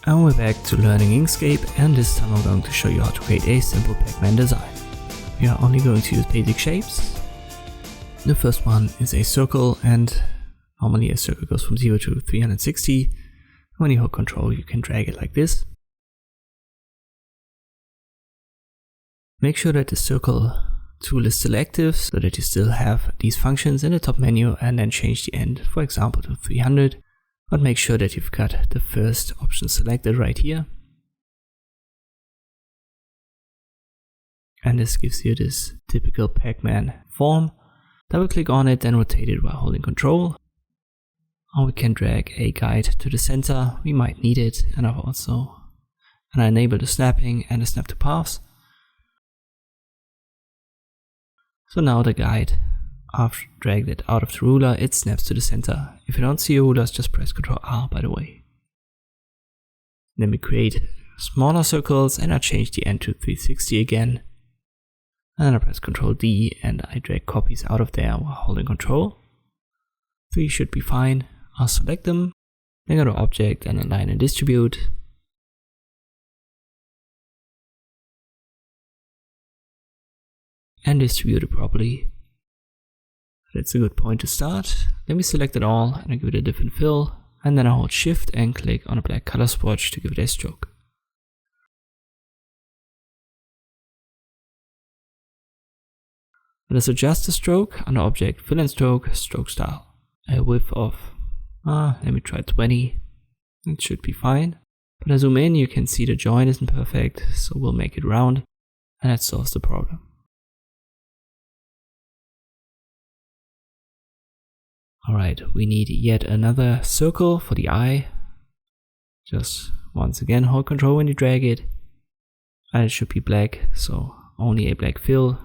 And we're back to learning Inkscape, and this time I'm going to show you how to create a simple Pac-Man design. We are only going to use basic shapes. The first one is a circle, and normally a circle goes from 0 to 360. When you hold Control, you can drag it like this. Make sure that the circle tool is selective so that you still have these functions in the top menu, and then change the end, for example, to 300. But make sure that you've got the first option selected right here. And this gives you this typical Pac-Man form. Double click on it, then rotate it while holding Control. Or we can drag a guide to the center, we might need it, and I enable the snapping and the snap to paths. So now the guide, I've dragged it out of the ruler, it snaps to the center. If you don't see your rulers, just press Ctrl R, by the way. Then we create smaller circles, and I change the end to 360 again. And then I press Ctrl D and I drag copies out of there while holding Control. 3 should be fine. I'll select them, then go to Object and Align and Distribute. And distribute it properly. That's a good point to start. Then we select it all and I give it a different fill, and then I hold Shift and click on a black color swatch to give it a stroke. Let us adjust the stroke under Object, Fill and Stroke, Stroke Style. A width of, let me try 20. It should be fine. But I zoom in, you can see the join isn't perfect, so we'll make it round, and that solves the problem. Alright, we need yet another circle for the eye. Just once again hold Control when you drag it. And it should be black, so only a black fill.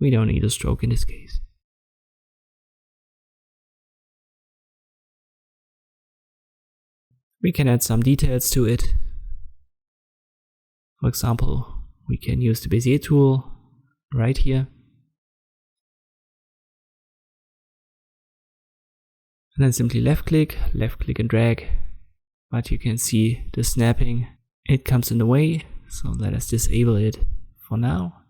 We don't need a stroke in this case. We can add some details to it. For example, we can use the Bezier tool right here. And then simply left click and drag. But you can see the snapping, it comes in the way, so let us disable it for now.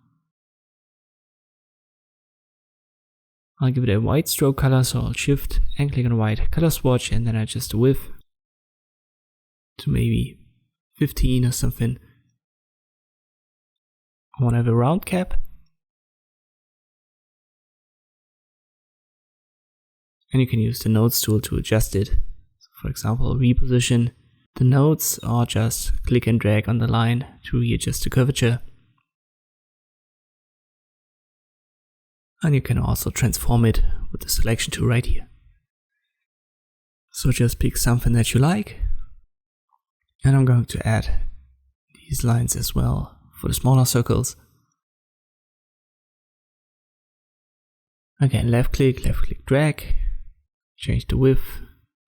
I'll give it a white stroke color, so I'll Shift and click on white color swatch, and then adjust the width to maybe 15 or something. I want to have a round cap. And you can use the nodes tool to adjust it. So for example, reposition the nodes, or just click and drag on the line to readjust the curvature. And you can also transform it with the selection tool right here. So just pick something that you like. And I'm going to add these lines as well for the smaller circles. Again, left click, drag. Change the width,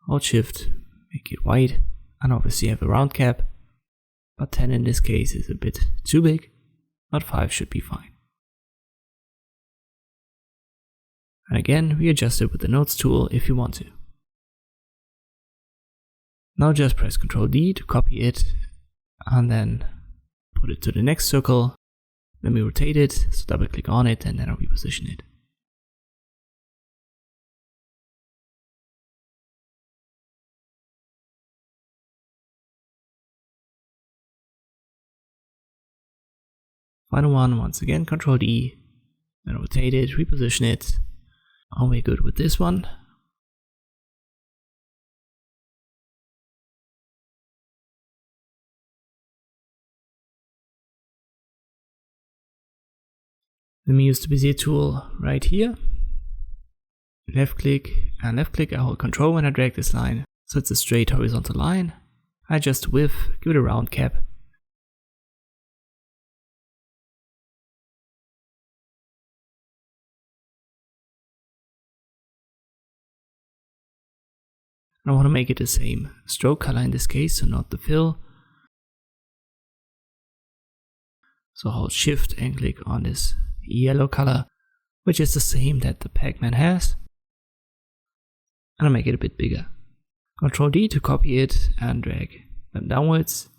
hold Shift, make it white, and obviously have a round cap, but 10 in this case is a bit too big, but 5 should be fine. And again, we adjust it with the nodes tool if you want to. Now just press Ctrl D to copy it, and then put it to the next circle. Then we rotate it, so double click on it, and then I'll reposition it. Final one, once again, Ctrl D, then rotate it, reposition it. Are we good with this one? Let me use the Bezier tool right here. Left click, I hold Control when I drag this line, so it's a straight horizontal line. I adjust the width, give it a round cap. I want to make it the same stroke color in this case, so not the fill. So hold Shift and click on this yellow color, which is the same that the Pac-Man has. And I'll make it a bit bigger. Ctrl D to copy it and drag them downwards.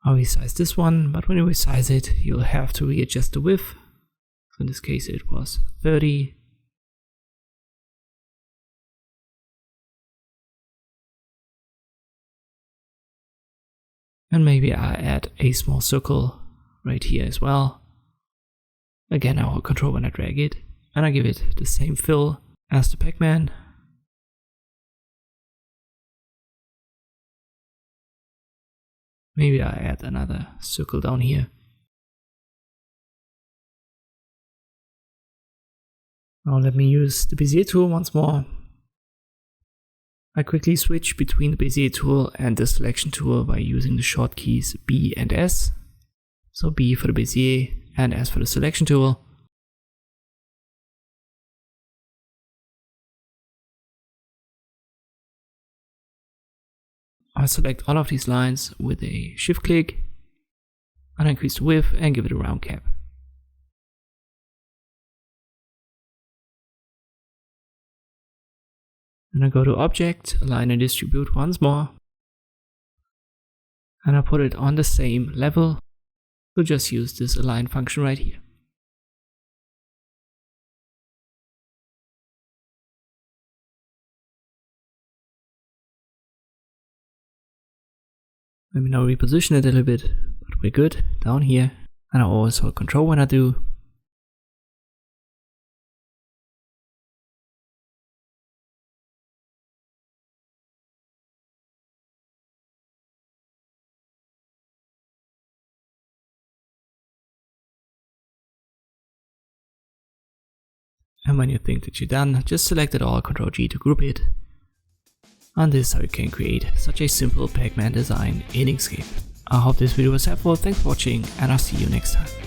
I'll resize this one, but when you resize it, you'll have to readjust the width. So in this case it was 30. And maybe I add a small circle right here as well. Again, I will control when I drag it, and I give it the same fill as the Pac-Man. Maybe I add another circle down here. Now let me use the Bezier tool once more. I quickly switch between the Bezier tool and the selection tool by using the short keys B and S. So B for the Bezier and S for the selection tool. I select all of these lines with a shift click and increase the width and give it a round cap. Then I go to Object, Align and Distribute once more. And I put it on the same level. So just use this Align function right here. Let me now reposition it a little bit, but we're good down here. And I always hold Control when I do. And when you think that you're done, just select it all, Ctrl G to group it. And this is how you can create such a simple Pac-Man design in Inkscape. I hope this video was helpful, thanks for watching, and I'll see you next time.